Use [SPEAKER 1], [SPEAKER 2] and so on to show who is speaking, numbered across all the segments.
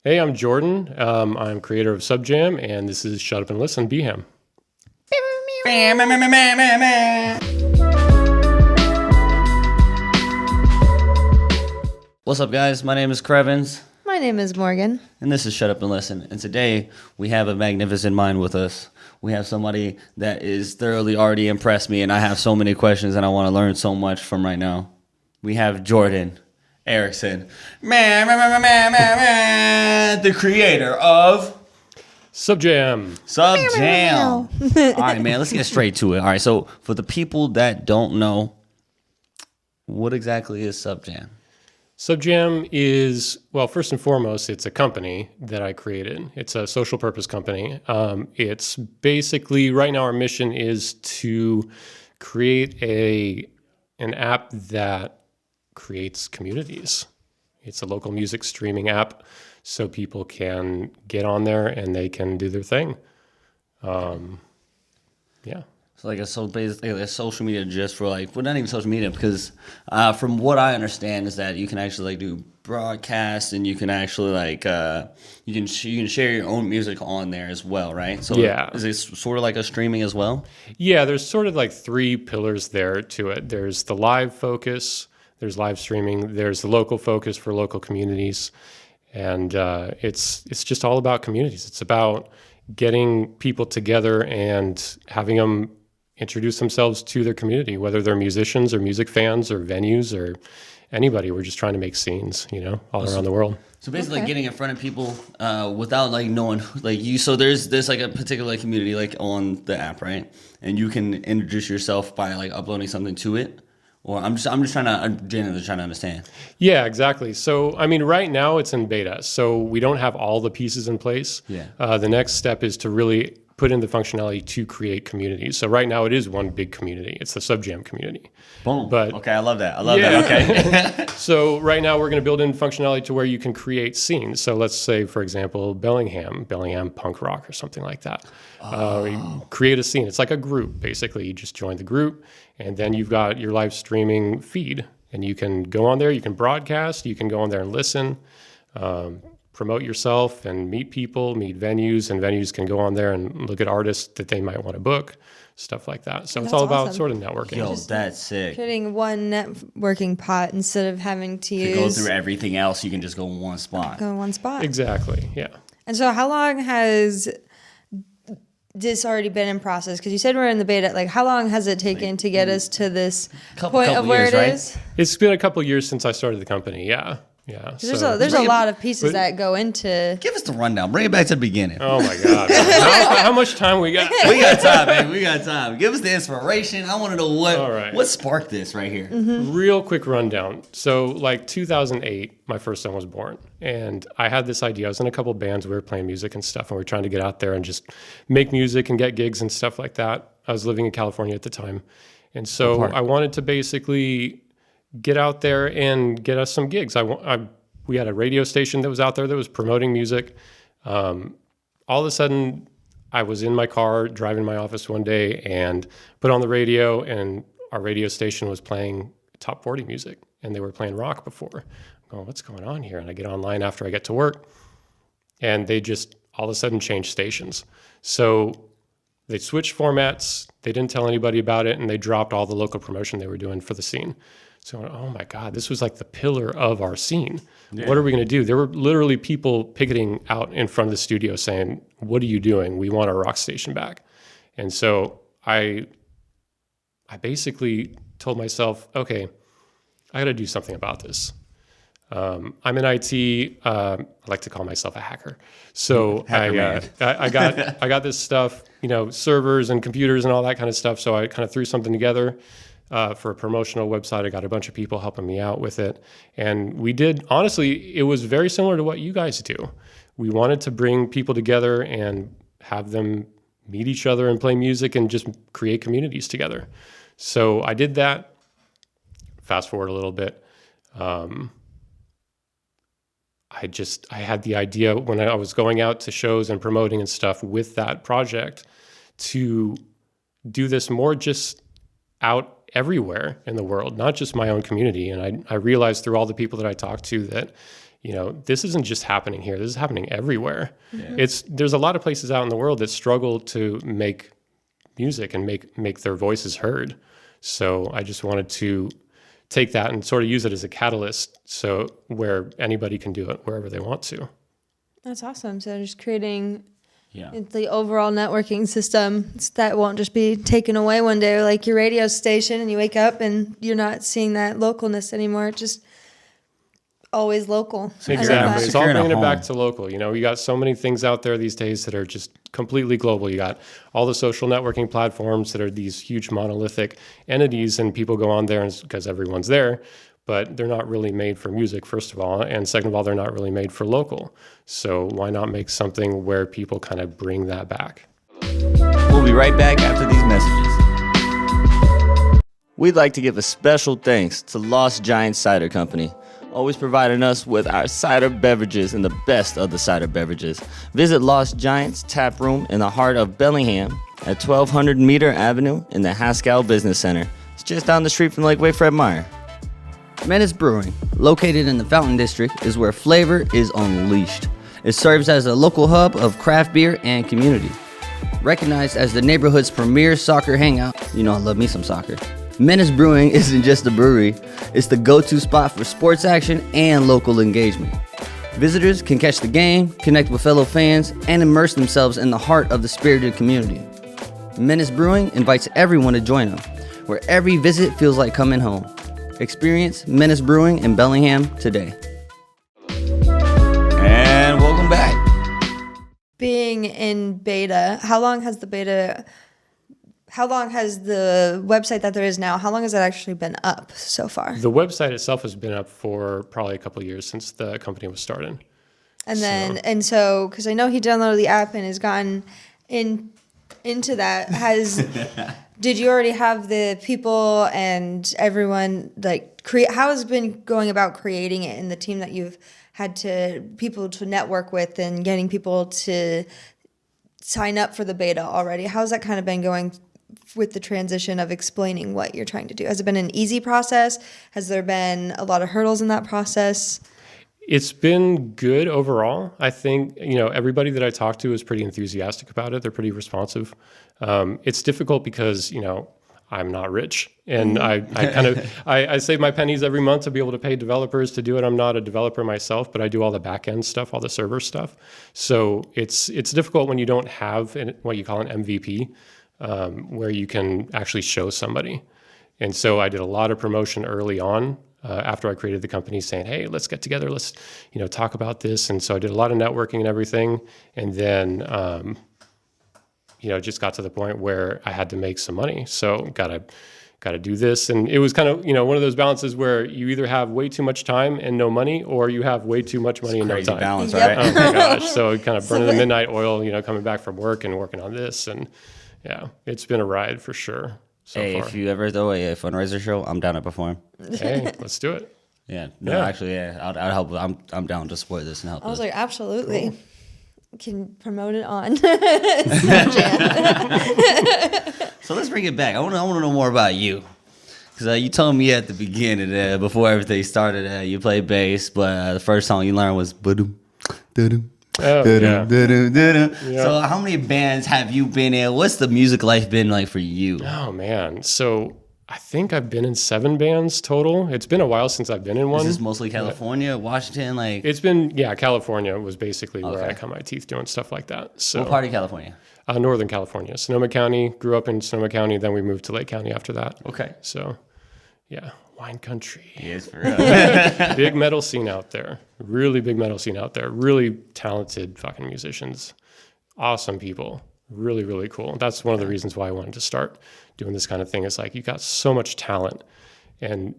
[SPEAKER 1] Hey, I'm Jordan. I'm creator of SubJam, and this is Shut Up and Listen, Beham.
[SPEAKER 2] What's up, guys? My name is Chrvns.
[SPEAKER 3] My name is Morgan.
[SPEAKER 2] And this is Shut Up and Listen. And today, we have a magnificent mind with us. We have somebody that is thoroughly already impressed me, and I have so many questions and I want to learn so much from right now. We have Jordan Erickson, the creator of
[SPEAKER 1] SubJam.
[SPEAKER 2] SubJam. All right, man, let's get straight to it. All right, so for the people that don't know, what exactly is SubJam?
[SPEAKER 1] SubJam is, well, first and foremost, it's a company that I created. It's a social purpose company. It's basically, right now our mission is to create an app that creates communities. It's a local music streaming app, so people can get on there and they can do their thing. Yeah.
[SPEAKER 2] So basically a social media just for well, not even social media, because from what I understand is that you can actually do broadcasts, and you can actually you can share your own music on there as well, right? So
[SPEAKER 1] yeah.
[SPEAKER 2] Is it sort of like a streaming as well?
[SPEAKER 1] Yeah, there's sort of like three pillars there to it. There's the live focus, there's live streaming, there's the local focus for local communities, and it's just all about communities. It's about getting people together and having them introduce themselves to their community, whether they're musicians or music fans or venues or anybody. We're just trying to make scenes, all around the world.
[SPEAKER 2] So basically getting in front of people without knowing you. So there's a particular community on the app, right? And you can introduce yourself by uploading something to it. Or I'm just genuinely trying to understand.
[SPEAKER 1] Yeah, exactly. So, right now it's in beta, so we don't have all the pieces in place.
[SPEAKER 2] Yeah.
[SPEAKER 1] The next step is to really put in the functionality to create communities. So right now it is one big community. It's the SubJam community.
[SPEAKER 2] Boom.
[SPEAKER 1] But
[SPEAKER 2] okay, I love that. Okay.
[SPEAKER 1] So right now we're going to build in functionality to where you can create scenes. So let's say, for example, Bellingham punk rock or something like that. You create a scene. It's like a group, basically. You just join the group, and then you've got your live streaming feed, and you can go on there, you can broadcast, you can go on there and listen, promote yourself and meet people, meet venues, and venues can go on there and look at artists that they might want to book, stuff like that. So it's all about sort of networking.
[SPEAKER 2] Yo, that's sick.
[SPEAKER 3] Creating one networking pot instead of having to
[SPEAKER 2] go through everything else, you can just go in one spot.
[SPEAKER 1] Exactly, yeah.
[SPEAKER 3] And so how long has this already been in process? Because you said we're in the beta. How long has it taken to get us to this point of where it is?
[SPEAKER 1] It's been a couple of years since I started the company, yeah. Yeah,
[SPEAKER 3] there's a lot of pieces that go into.
[SPEAKER 2] Give us the rundown. Bring it back to the beginning.
[SPEAKER 1] Oh my God! How much time we got?
[SPEAKER 2] We got time, baby. We got time. Give us the inspiration. I want to know what sparked this right here.
[SPEAKER 3] Mm-hmm.
[SPEAKER 1] Real quick rundown. So 2008, my first son was born, and I had this idea. I was in a couple bands. We were playing music and stuff, and we were trying to get out there and just make music and get gigs and stuff like that. I was living in California at the time, and so I wanted to basically get out there and get us some gigs. We had a radio station that was out there that was promoting music. All of a sudden, I was in my car driving to my office one day and put on the radio, and our radio station was playing top 40 music, and they were playing rock before. I'm going, what's going on here? And I get online after I get to work, and they just all of a sudden changed stations. So they switched formats. They didn't tell anybody about it, and they dropped all the local promotion they were doing for the scene. So, oh my God, this was the pillar of our scene. Yeah. What are we going to do? There were literally people picketing out in front of the studio saying, what are you doing? We want our rock station back. And so I basically told myself, okay, I got to do something about this. I'm in IT. I like to call myself a hacker. So I got this stuff, servers and computers and all that kind of stuff. So I kind of threw something together. For a promotional website. I got a bunch of people helping me out with it. And we did, honestly, it was very similar to what you guys do. We wanted to bring people together and have them meet each other and play music and just create communities together. So I did that. Fast forward a little bit. I had the idea when I was going out to shows and promoting and stuff with that project to do this more just out everywhere in the world, not just my own community. And I realized through all the people that I talked to that, this isn't just happening here. This is happening everywhere. Yeah. There's a lot of places out in the world that struggle to make music and make their voices heard. So I just wanted to take that and sort of use it as a catalyst, so where anybody can do it wherever they want to.
[SPEAKER 3] That's awesome. So just creating the overall networking system that won't just be taken away one day, like your radio station, and you wake up and you're not seeing that localness anymore. It's just always local.
[SPEAKER 1] Exactly. It's all bringing it back to local. You got so many things out there these days that are just completely global. You got all the social networking platforms that are these huge monolithic entities, and people go on there because everyone's there, but they're not really made for music, first of all. And second of all, they're not really made for local. So why not make something where people kind of bring that back?
[SPEAKER 2] We'll be right back after these messages. We'd like to give a special thanks to Lost Giant Cider Company, always providing us with our cider beverages and the best of the cider beverages. Visit Lost Giant's Tap Room in the heart of Bellingham at 1200 Meter Avenue in the Haskell Business Center. It's just down the street from Lakeway Fred Meyer.
[SPEAKER 4] Menace Brewing, located in the Fountain District, is where flavor is unleashed. It serves as a local hub of craft beer and community. Recognized as the neighborhood's premier soccer hangout, I love me some soccer. Menace Brewing isn't just a brewery, it's the go-to spot for sports action and local engagement. Visitors can catch the game, connect with fellow fans, and immerse themselves in the heart of the spirited community. Menace Brewing invites everyone to join them, where every visit feels like coming home. Experience Menace Brewing in Bellingham today.
[SPEAKER 2] And welcome back.
[SPEAKER 3] Being in beta, how long has the website that there is now, how long has that actually been up so far?
[SPEAKER 1] The website itself has been up for probably a couple of years since the company was started.
[SPEAKER 3] And then, so, because I know he downloaded the app and has gotten into that, did you already have the people and everyone, how has it been going about creating it, and the team that you've had people to network with and getting people to sign up for the beta already? How's that kind of been going with the transition of explaining what you're trying to do? Has it been an easy process? Has there been a lot of hurdles in that process?
[SPEAKER 1] It's been good overall. I think, everybody that I talk to is pretty enthusiastic about it. They're pretty responsive. It's difficult because, I'm not rich, and I save my pennies every month to be able to pay developers to do it. I'm not a developer myself, but I do all the back end stuff, all the server stuff. So it's difficult when you don't have what you call an MVP, where you can actually show somebody. And so I did a lot of promotion early on after I created the company, saying, hey, let's get together. Let's, talk about this. And so I did a lot of networking and everything. And then, just got to the point where I had to make some money. So got to do this. And it was kind of, one of those balances where you either have way too much time and no money, or you have way too much money and no time.
[SPEAKER 2] Balance,
[SPEAKER 3] Yep.
[SPEAKER 2] right?
[SPEAKER 1] Oh my gosh. So kind of burning the midnight oil, coming back from work and working on this. And yeah, it's been a ride for sure. So far.
[SPEAKER 2] If you ever throw a fundraiser show, I'm down to perform.
[SPEAKER 1] Hey, let's do it.
[SPEAKER 2] Yeah. No, actually, I'd help. I'm down to support this and help.
[SPEAKER 3] I was
[SPEAKER 2] this.
[SPEAKER 3] like, absolutely. Cool. Can promote it on SubJam.
[SPEAKER 2] So let's bring it back. I want to know more about you, because you told me at the beginning, before everything started, you played bass, but the first song you learned was ba-doom, da-doom.
[SPEAKER 1] Oh, yeah.
[SPEAKER 2] So how many bands have you been in? What's the music life been like for you?
[SPEAKER 1] Oh man, so I think I've been in 7 bands total. It's been a while since I've been in one.
[SPEAKER 2] Is this mostly California, Washington?
[SPEAKER 1] It's been, California was basically where I cut my teeth doing stuff like that. So
[SPEAKER 2] what part of California?
[SPEAKER 1] Northern California, Sonoma County. Grew up in Sonoma County, then we moved to Lake County after that.
[SPEAKER 2] Okay.
[SPEAKER 1] So yeah, wine country.
[SPEAKER 2] Yes, for real.
[SPEAKER 1] Big metal scene out there. Really big metal scene out there. Really talented fucking musicians. Awesome people. Really, really cool. That's one of the reasons why I wanted to start doing this kind of thing. It's like, you got so much talent, and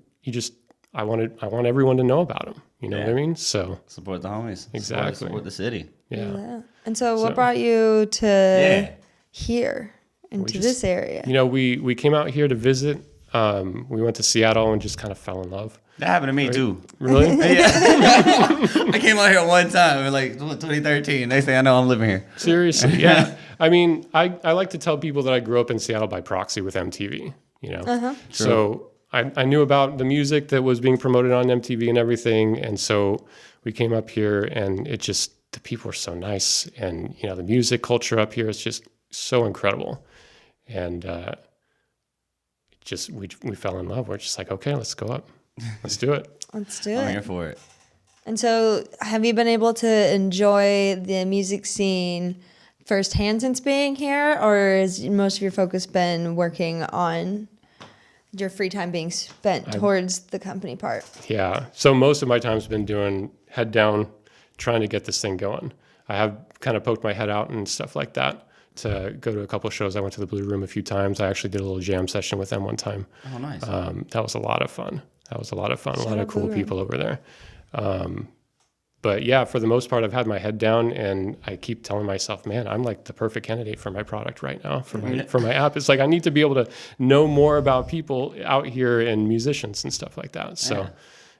[SPEAKER 1] I want everyone to know about them. You know what I mean? So
[SPEAKER 2] support the homies.
[SPEAKER 1] Exactly.
[SPEAKER 2] Support the city.
[SPEAKER 3] Yeah. And so what brought you to here, into this area?
[SPEAKER 1] We came out here to visit. We went to Seattle and just kind of fell in love.
[SPEAKER 2] That happened to me too.
[SPEAKER 1] Really?
[SPEAKER 2] Yeah. I came out here one time in 2013. Next thing I know, I'm living here.
[SPEAKER 1] Seriously, yeah. I mean, I like to tell people that I grew up in Seattle by proxy with MTV.
[SPEAKER 3] Uh-huh.
[SPEAKER 1] So I knew about the music that was being promoted on MTV and everything. And so we came up here, and the people are so nice. And, the music culture up here is just so incredible. And we fell in love. We're just like, okay, let's go up. Let's do it.
[SPEAKER 3] Let's do
[SPEAKER 2] I'm
[SPEAKER 3] it.
[SPEAKER 2] here for it.
[SPEAKER 3] And so, have you been able to enjoy the music scene firsthand since being here, or has most of your focus been working on your free time being spent towards the company part?
[SPEAKER 1] Yeah. So most of my time's been doing head down, trying to get this thing going. I have kind of poked my head out and stuff like that to go to a couple of shows. I went to the Blue Room a few times. I actually did a little jam session with them one time.
[SPEAKER 2] Oh, nice.
[SPEAKER 1] That was a lot of fun. A lot of
[SPEAKER 3] Shout out
[SPEAKER 1] cool
[SPEAKER 3] Blue Room.
[SPEAKER 1] people over there. But yeah, for the most part, I've had my head down, and I keep telling myself, man, I'm like the perfect candidate for my product right now, for my app. It's like I need to be able to know more about people out here and musicians and stuff like that. So,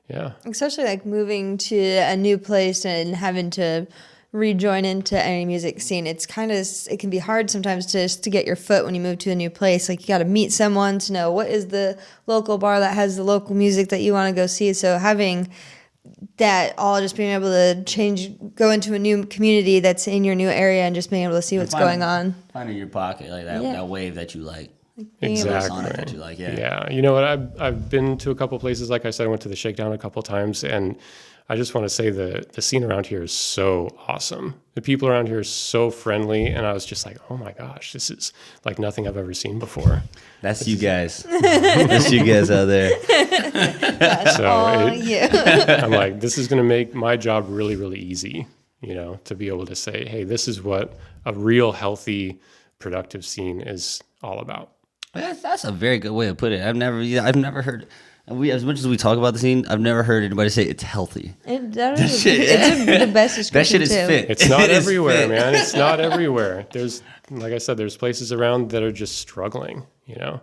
[SPEAKER 1] yeah.
[SPEAKER 3] Especially like moving to a new place and having to rejoin into any music scene. It can be hard sometimes to get your foot when you move to a new place. Like you got to meet someone to know what is the local bar that has the local music that you want to go see. So having that all just being able to go into a new community that's in your new area and just being able to see what's going on.
[SPEAKER 2] Finding your pocket, like that wave that you like.
[SPEAKER 1] Exactly.
[SPEAKER 2] Sonic that you like,
[SPEAKER 1] Yeah. You know what? I've been to a couple places. Like I said, I went to the Shakedown a couple times, and I just want to say the scene around here is so awesome. The people around here are so friendly, and I was just like, oh my gosh, this is like nothing I've ever seen before.
[SPEAKER 2] That's you guys. That's you guys out there.
[SPEAKER 1] I'm like, this is going to make my job really, really easy, to be able to say, hey, this is what a real healthy, productive scene is all about.
[SPEAKER 2] That's a very good way to put it. I've never heard. As much as we talk about the scene, I've never heard anybody say it's healthy.
[SPEAKER 3] It's the best description.
[SPEAKER 2] That shit is
[SPEAKER 3] too.
[SPEAKER 2] fit.
[SPEAKER 1] It's not
[SPEAKER 2] It is
[SPEAKER 1] everywhere,
[SPEAKER 2] fit.
[SPEAKER 1] man. It's not everywhere. Like I said, there's places around that are just struggling.
[SPEAKER 2] Yeah.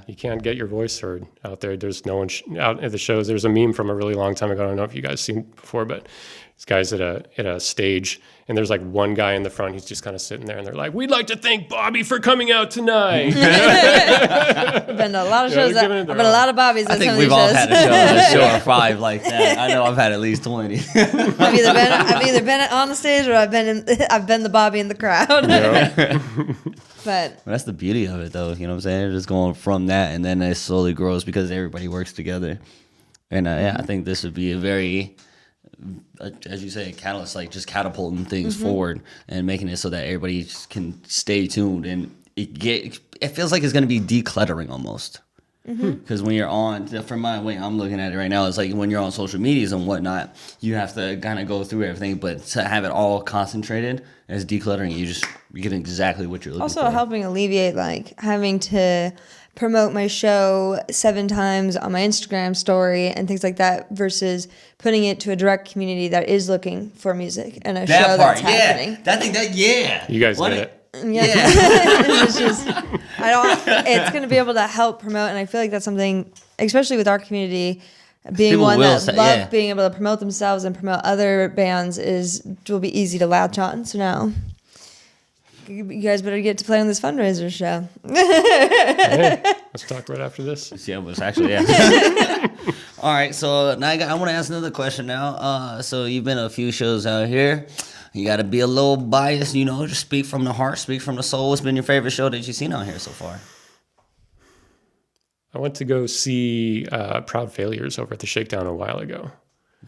[SPEAKER 1] You can't get your voice heard out there. There's no one out at the shows. There's a meme from a really long time ago. I don't know if you guys seen it before, but this guy's at a stage, and there's like one guy in the front. He's just kind of sitting there, and they're like, "We'd like to thank Bobby for coming out tonight."
[SPEAKER 3] I've been to a lot of shows. I've been to a lot of Bobbies.
[SPEAKER 2] I
[SPEAKER 3] At
[SPEAKER 2] think
[SPEAKER 3] some of
[SPEAKER 2] we've
[SPEAKER 3] these
[SPEAKER 2] all
[SPEAKER 3] shows.
[SPEAKER 2] had a show or 5 like that. I know I've had at least 20.
[SPEAKER 3] I've either been on the stage or I've been the Bobby in the crowd. But
[SPEAKER 2] That's the beauty of it, though. You know what I'm saying? Just going from that, and then it slowly grows because everybody works together. And I think this would be a very, as you say, a catalyst, like just catapulting things forward and making it so that everybody just can stay tuned. And it feels like it's going to be decluttering almost. Because when you're on, from my way I'm looking at it right now, it's like when you're on social medias and whatnot, you have to kind of go through everything, but to have it all concentrated as decluttering, you get exactly what you're looking for.
[SPEAKER 3] also helping alleviate like having to promote my show 7 times on my Instagram story and things like that versus putting it to a direct community that is looking for music and a show that's happening.
[SPEAKER 2] You
[SPEAKER 1] You guys get it.
[SPEAKER 3] Yeah. It's just it's going to be able to help promote, and I feel like that's something, especially with our community, being
[SPEAKER 2] People
[SPEAKER 3] one
[SPEAKER 2] will
[SPEAKER 3] that
[SPEAKER 2] say-
[SPEAKER 3] love
[SPEAKER 2] yeah.
[SPEAKER 3] being able to promote themselves and promote other bands will be easy to latch on. So now you guys better get to play on this fundraiser show.
[SPEAKER 1] Hey, let's talk right after this.
[SPEAKER 2] Yeah, but it's actually, yeah. All right, so now I want to ask another question now. So you've been to a few shows out here. You got to be a little biased, just speak from the heart, speak from the soul. What's been your favorite show that you've seen out here so far?
[SPEAKER 1] I went to go see Proud Failures over at the Shakedown a while ago.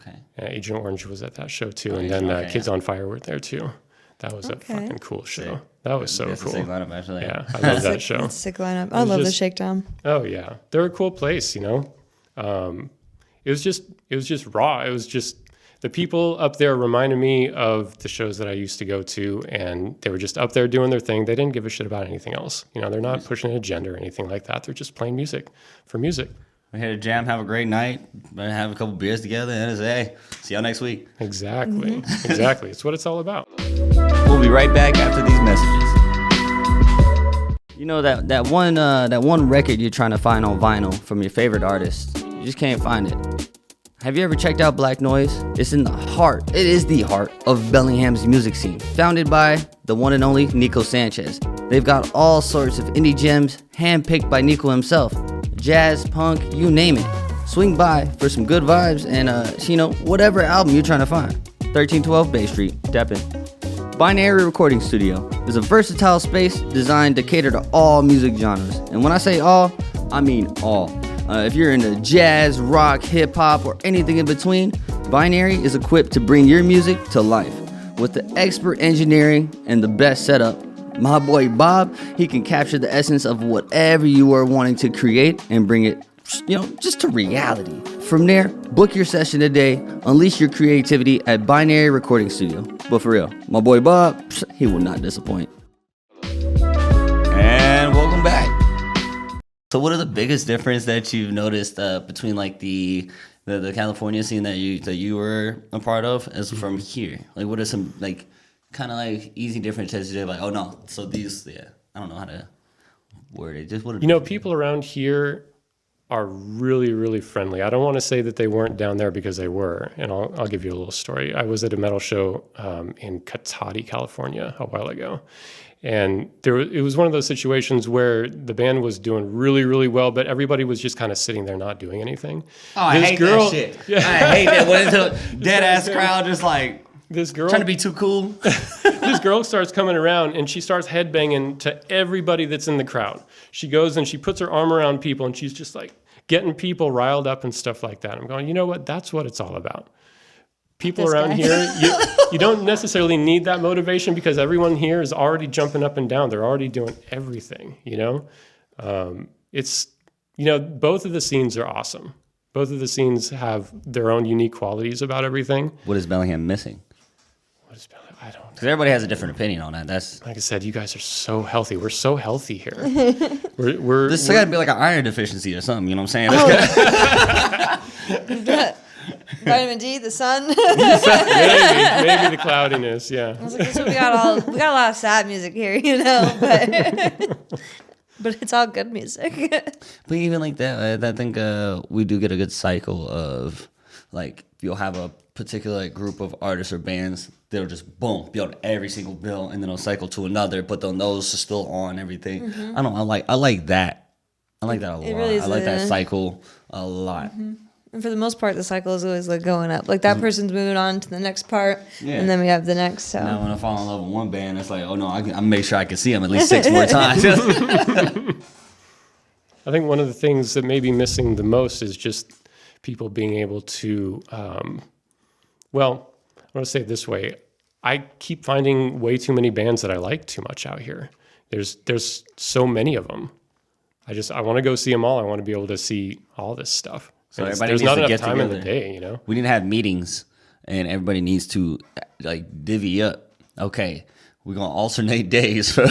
[SPEAKER 2] Okay.
[SPEAKER 1] Agent Orange was at that show too, and
[SPEAKER 2] Agent,
[SPEAKER 1] then
[SPEAKER 2] okay,
[SPEAKER 1] Kids
[SPEAKER 2] yeah.
[SPEAKER 1] on Fire were there too. That was a fucking cool show.
[SPEAKER 2] Sick.
[SPEAKER 1] That was so
[SPEAKER 2] That's a
[SPEAKER 1] cool.
[SPEAKER 2] sick lineup, actually.
[SPEAKER 1] Yeah, I love that show.
[SPEAKER 3] It's a sick lineup. I love the
[SPEAKER 1] just-
[SPEAKER 3] Shakedown.
[SPEAKER 1] Oh yeah, they're a cool place. It was just raw. It was just the people up there reminded me of the shows that I used to go to, and they were just up there doing their thing. They didn't give a shit about anything else. They're not pushing an agenda or anything like that. They're just playing music for music.
[SPEAKER 2] We're here to jam, have a great night, have a couple beers together, and say, see y'all next week.
[SPEAKER 1] Exactly. Exactly. It's what it's all about.
[SPEAKER 2] We'll be right back after these messages.
[SPEAKER 4] That one record you're trying to find on vinyl from your favorite artist, you just can't find it. Have you ever checked out Black Noise? It is the heart of Bellingham's music scene, founded by the one and only Nico Sanchez. They've got all sorts of indie gems, handpicked by Nico himself. jazz, punk, you name it. Swing by for some good vibes and, whatever album you're trying to find. 1312 Bay Street, Deppin. Binary Recording Studio is a versatile space designed to cater to all music genres. And when I say all, I mean all. If you're into jazz, rock, hip-hop, or anything in between, Binary is equipped to bring your music to life. With the expert engineering and the best setup, my boy Bob, he can capture the essence of whatever you are wanting to create and bring it, just to reality. From there, book your session today, unleash your creativity at Binary Recording Studio. But for real, my boy Bob, he will not disappoint.
[SPEAKER 2] And welcome back. So what are the biggest difference that you've noticed between like the California scene that you were a part of as from here? Like what are some like kind of like easy differences you're like, oh no, so these I don't know how to word it. Just what
[SPEAKER 1] people around here are really, really friendly. I don't want to say that they weren't down there because they were, and I'll give you a little story. I was at a metal show in Cotati, California a while ago, and it was one of those situations where the band was doing really, really well, but everybody was just kind of sitting there not doing anything.
[SPEAKER 2] Oh, I hate that shit. Yeah. I hate that. When it's a dead-ass crowd just like
[SPEAKER 1] this girl
[SPEAKER 2] trying to be too cool.
[SPEAKER 1] This girl starts coming around and she starts headbanging to everybody that's in the crowd. She goes and she puts her arm around people and she's just like getting people riled up and stuff like that. I'm going, you know what? That's what it's all about. People around here, you don't necessarily need that motivation because everyone here is already jumping up and down. They're already doing everything, It's, both of the scenes are awesome. Both of the scenes have their own unique qualities about everything.
[SPEAKER 2] What is Bellingham missing?
[SPEAKER 1] I don't know.
[SPEAKER 2] Because everybody has a different opinion on that. That's
[SPEAKER 1] like I said, you guys are so healthy. We're so healthy here. we're
[SPEAKER 2] this got to be like an iron deficiency or something. You know what I'm saying?
[SPEAKER 3] Vitamin D, the sun.
[SPEAKER 1] maybe the cloudiness. Yeah.
[SPEAKER 3] I was like, so we got a lot of sad music here, but it's all good music.
[SPEAKER 2] But even like that, I think we do get a good cycle of like you'll have a particular like, group of artists or bands that'll just boom be on every single bill, and then they'll cycle to another, but then those are still on everything. Mm-hmm. I don't know. I like that. I like that a lot.
[SPEAKER 3] Really
[SPEAKER 2] I like that cycle a lot.
[SPEAKER 3] Mm-hmm. And for the most part, the cycle is always like going up. Like that person's moving on to the next part, and then we have the next. So
[SPEAKER 2] now when I fall in love with one band, it's like, oh no, I make sure I can see them at least 6 more times.
[SPEAKER 1] I think one of the things that may be missing the most is just people being able to, I want to say it this way. I keep finding way too many bands that I like too much out here. There's so many of them. I want to go see them all. I want to be able to see all this stuff.
[SPEAKER 2] So
[SPEAKER 1] there's not enough time in the day,
[SPEAKER 2] We need to have meetings, and everybody needs to like divvy up. Okay, we're gonna alternate days. But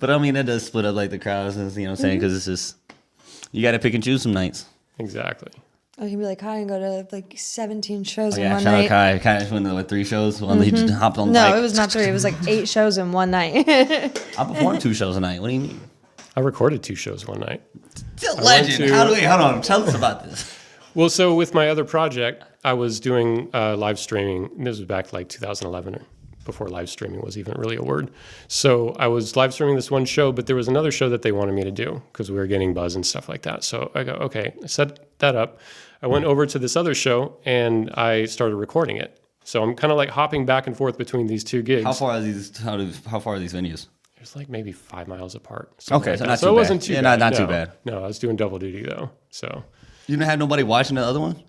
[SPEAKER 2] I mean, that does split up like the crowds, you know what I'm saying? Because it's just you got to pick and choose some nights.
[SPEAKER 1] Exactly.
[SPEAKER 3] I can be like Kai and go to like 17 shows in one
[SPEAKER 2] shout
[SPEAKER 3] night.
[SPEAKER 2] out Kai. Kai just went to like 3 shows. He just hopped on.
[SPEAKER 3] No, it was not 3. It was like 8 shows in one night.
[SPEAKER 2] I performed 2 shows a night. What do you mean?
[SPEAKER 1] I recorded 2 shows one night.
[SPEAKER 2] Legend. Hold on. Tell us about this.
[SPEAKER 1] Well, so with my other project, I was doing live streaming. This was back like 2011, or before live streaming was even really a word. So I was live streaming this one show, but there was another show that they wanted me to do because we were getting buzz and stuff like that. So I go, okay, I set that up. I went over to this other show and I started recording it. So I'm kind of like hopping back and forth between these 2 gigs.
[SPEAKER 2] How far are these venues?
[SPEAKER 1] It's like maybe 5 miles apart.
[SPEAKER 2] Okay,
[SPEAKER 1] like
[SPEAKER 2] so not
[SPEAKER 1] so
[SPEAKER 2] too
[SPEAKER 1] it
[SPEAKER 2] bad.
[SPEAKER 1] wasn't too bad.
[SPEAKER 2] Not too bad.
[SPEAKER 1] No, I was doing double duty though. So
[SPEAKER 2] you didn't have nobody watching the other one?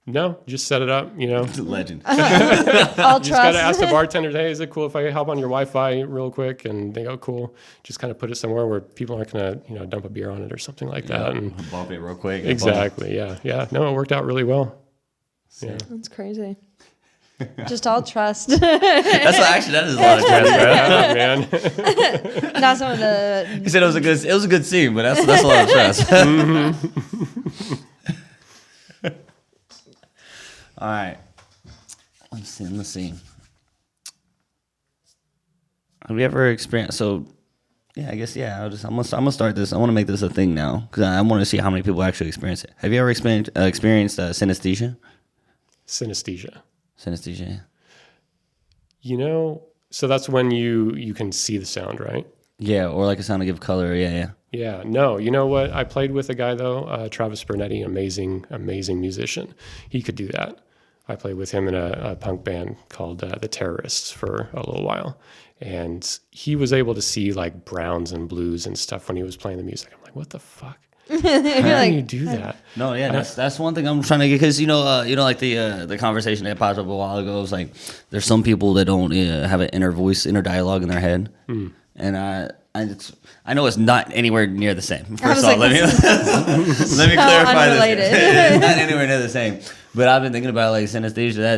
[SPEAKER 1] no, just set it up,
[SPEAKER 2] Legend.
[SPEAKER 3] I'll
[SPEAKER 1] You just got to ask the bartender, hey, is it cool if I hop on your Wi-Fi real quick? And they go, cool. Just kind of put it somewhere where people aren't going to, dump a beer on it or something like that. And
[SPEAKER 2] bump it real quick.
[SPEAKER 1] exactly, yeah. Yeah, no, it worked out really well. Yeah.
[SPEAKER 3] That's crazy. Just all trust.
[SPEAKER 2] That is a lot of trust,
[SPEAKER 1] Yeah, man.
[SPEAKER 3] Not some of the.
[SPEAKER 2] He said it was a good scene, but that's a lot of trust. All right. Let's see. Have you ever experienced? So, yeah, I guess I'm gonna start this. I want to make this a thing now because I want to see how many people actually experience it. Have you ever experienced synesthesia?
[SPEAKER 1] Synesthesia.
[SPEAKER 2] Synesthesia.
[SPEAKER 1] So that's when you can see the sound, right?
[SPEAKER 2] Yeah, or like a sound to give color. Yeah, yeah.
[SPEAKER 1] Yeah, no, you know what? I played with a guy though, Travis Bernetti, amazing musician. He could do that. I played with him in a punk band called the Terrorists for a little while, and he was able to see like browns and blues and stuff when he was playing the music. I'm like, what the fuck? How can you do that?
[SPEAKER 2] No, yeah, that's one thing I'm trying to get, because like the conversation that popped up a while ago was like, there's some people that don't have an inner dialogue in their head, and I know it's not anywhere near the same. First of all, let me clarify this. It's not anywhere near the same. But I've been thinking about like synesthesia.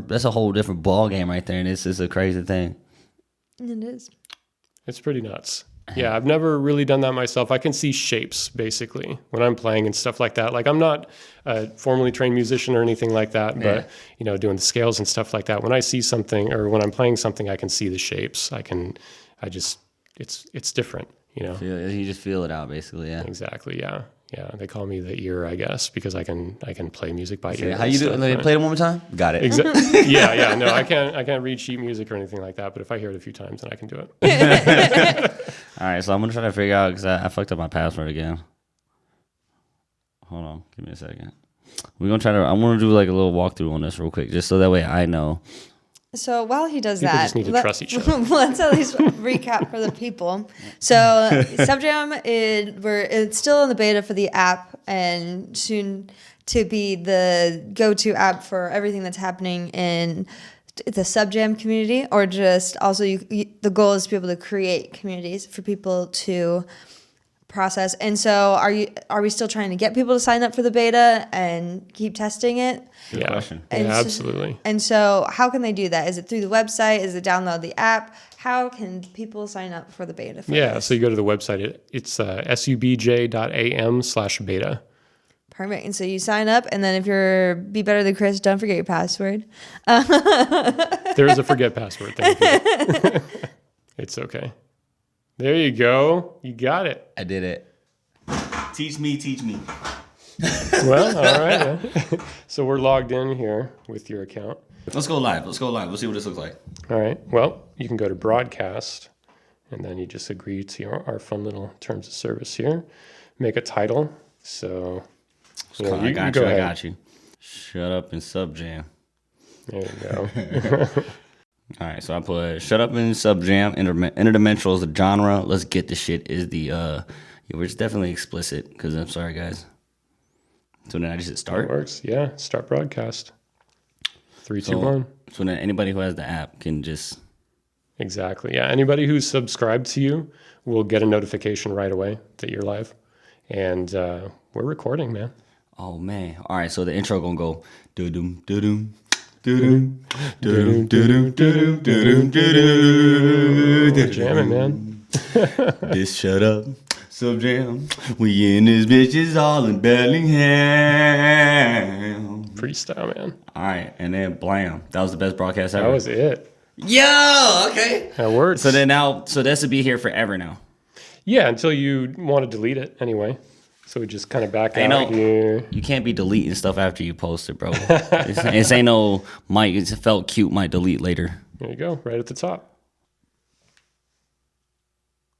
[SPEAKER 2] That's a whole different ball game right there, and it's just a crazy thing.
[SPEAKER 3] It is.
[SPEAKER 1] It's pretty nuts. Yeah, I've never really done that myself. I can see shapes basically when I'm playing and stuff like that. Like I'm not a formally trained musician or anything like that, but doing the scales and stuff like that. When I see something or when I'm playing something, I can see the shapes. It's different,
[SPEAKER 2] You just feel it out basically, yeah.
[SPEAKER 1] Exactly, yeah. Yeah, they call me the ear, I guess, because I can play music by ear.
[SPEAKER 2] How you do it? Play it one more time? Got it.
[SPEAKER 1] Exactly. Yeah. No, I can't read sheet music or anything like that, but if I hear it a few times, then I can do it.
[SPEAKER 2] All right, so I'm gonna try to figure out, because I fucked up my password again. Hold on, give me a second. We're gonna I'm gonna do like a little walkthrough on this real quick, just so that way I know.
[SPEAKER 3] So while he does
[SPEAKER 1] People
[SPEAKER 3] that,
[SPEAKER 1] just need to trust each other.
[SPEAKER 3] Let's at least recap for the people. So SubJam it's still in the beta for the app, and soon to be the go-to app for everything that's happening in the SubJam community, or just also the goal is to be able to create communities for people to process. And so are we still trying to get people to sign up for the beta and keep testing it?
[SPEAKER 2] Good question.
[SPEAKER 1] Yeah, absolutely.
[SPEAKER 3] And so how can they do that? Is it through the website? Is it download the app? How can people sign up for the beta?
[SPEAKER 1] So you go to the website. It's subj.am/beta.
[SPEAKER 3] Perfect. And so you sign up, and then if you're Be Better Than Chris, don't forget your password.
[SPEAKER 1] There is a forget password thing. It's okay. There you go. You got it.
[SPEAKER 2] I did it. Teach me.
[SPEAKER 1] Well, all right. So we're logged in here with your account.
[SPEAKER 2] Let's go live. We'll see what this looks like.
[SPEAKER 1] All right. Well, you can go to broadcast, and then you just agree to our fun little terms of service here. Make a title. So
[SPEAKER 2] I got you. Shut up and SubJam.
[SPEAKER 1] There you go.
[SPEAKER 2] All right, so I put shut up and SubJam. Interdimensional is the genre. Let's get the shit is the it's definitely explicit, because I'm sorry guys. So then I just hit start.
[SPEAKER 1] It works. Yeah. Start broadcast. 3, 2, 1.
[SPEAKER 2] So then anybody who has the app can just.
[SPEAKER 1] Exactly. Yeah. Anybody who's subscribed to you will get a notification right away that you're live, and we're recording, man.
[SPEAKER 2] Oh man. All right. So the intro gonna go doo-doom doo-doom.
[SPEAKER 1] Jamming, man.
[SPEAKER 2] This shut up, SubJam. We in this bitches all in Bellingham.
[SPEAKER 1] Freestyle, man.
[SPEAKER 2] All right, and then blam. That was the best broadcast ever.
[SPEAKER 1] That was it.
[SPEAKER 2] Yo, okay.
[SPEAKER 1] That works.
[SPEAKER 2] So this will be here forever now.
[SPEAKER 1] Yeah, until you want to delete it anyway. So we just kind of back out here.
[SPEAKER 2] You can't be deleting stuff after you post it, bro. It's ain't no it felt cute, might delete later.
[SPEAKER 1] There you go, right at the top.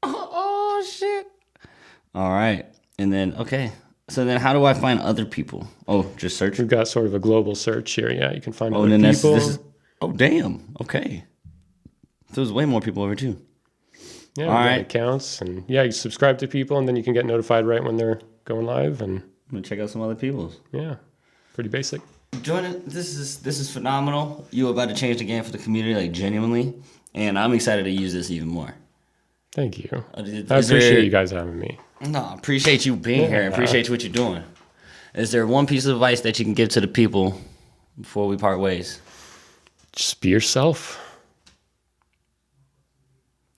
[SPEAKER 2] Oh shit. All right. And then, okay. So then how do I find other people? Oh, just search?
[SPEAKER 1] We've got sort of a global search here. Yeah, you can find other
[SPEAKER 2] and then
[SPEAKER 1] people.
[SPEAKER 2] Oh, damn. Okay. So there's way more people over too.
[SPEAKER 1] Yeah, all right. Accounts, and you subscribe to people, and then you can get notified right when they're going live. And
[SPEAKER 2] I'm gonna check out some other people's.
[SPEAKER 1] Yeah, pretty basic.
[SPEAKER 2] Jordan, this is phenomenal. You're about to change the game for the community, like genuinely, and I'm excited to use this even more.
[SPEAKER 1] Thank you. I appreciate you guys having me.
[SPEAKER 2] No, I appreciate you being here. I appreciate what you're doing. Is there one piece of advice that you can give to the people before we part ways?
[SPEAKER 1] Just be yourself.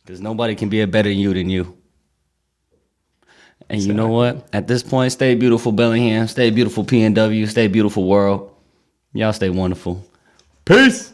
[SPEAKER 2] Because nobody can be a better you than you. And exactly. You know what? At this point, stay beautiful, Bellingham. Stay beautiful, PNW. Stay beautiful, world. Y'all stay wonderful. Peace.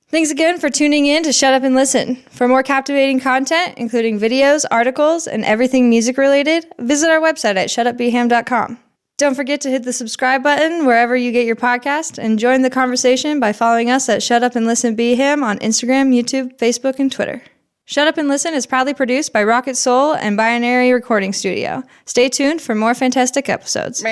[SPEAKER 3] Thanks again for tuning in to Shut Up and Listen. For more captivating content, including videos, articles, and everything music related, visit our website at shutupbeham.com. Don't forget to hit the subscribe button wherever you get your podcast and join the conversation by following us at Shut Up and Listen Be Him on Instagram, YouTube, Facebook, and Twitter. Shut Up and Listen is proudly produced by Rocket Soul and Binary Recording Studio. Stay tuned for more fantastic episodes.